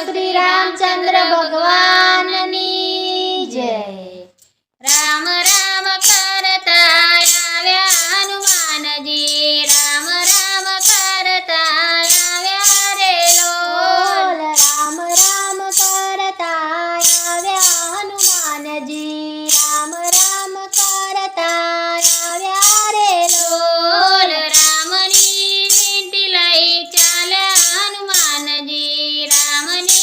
श्री रामचंद्र भगवाननी जय। राम राम करता आव्या हनुमानजी, राम राम करता आव्या रे लोल। राम राम करता आव्या हनुमानजी, राम राम करता आव्या रे लोल। रामनी विंटी लई चाल्या हनुमानजी, रामनी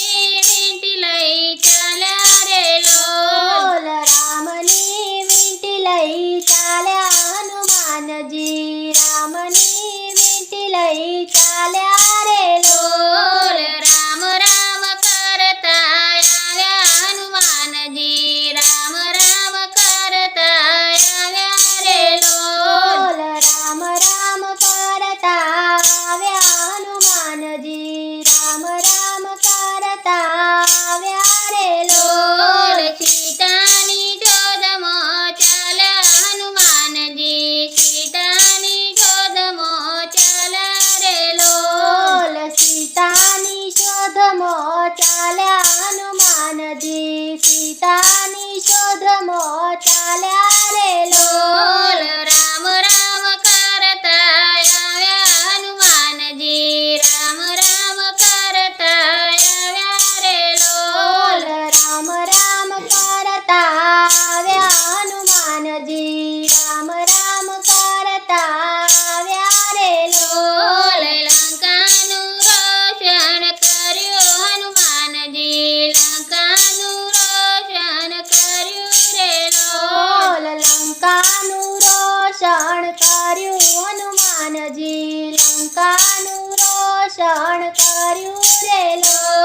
विंटी लई चाल्या रे लोल। रामनी विंटी लई चाल्या हनुमानजी, रामनी विंटी लई चाल्या रे लोल। राम राम करता आव्या हनुमानजी, राम राम करता आव्या रे लोल। राम राम करता आव्या हनुमानजी, राम राम करता आव्या रे लोल। सीतानी शोधमो चाल्या हनुमानजी, सीतानी शोधमो चाल्या रे लोल। सीतानी शोधमो चाल्या हनुमानजी, सीतानी शोधमो चाल्या रे लोल। राम राम करता आव्या हनुमानजी, राम राम करता आव्या रे लोल। राम राम करता आव्या हनुमानजी, राम राम करता आव्या रे लोल। लंकाનું રોશન કર્યું હનુમાનજી, લંકાનું રોશન કર્યું રે લોલ। લંકાનું રોશન કર્યું હનુમાનજી, લંકાનું રોશન કર્યું રે લોલ।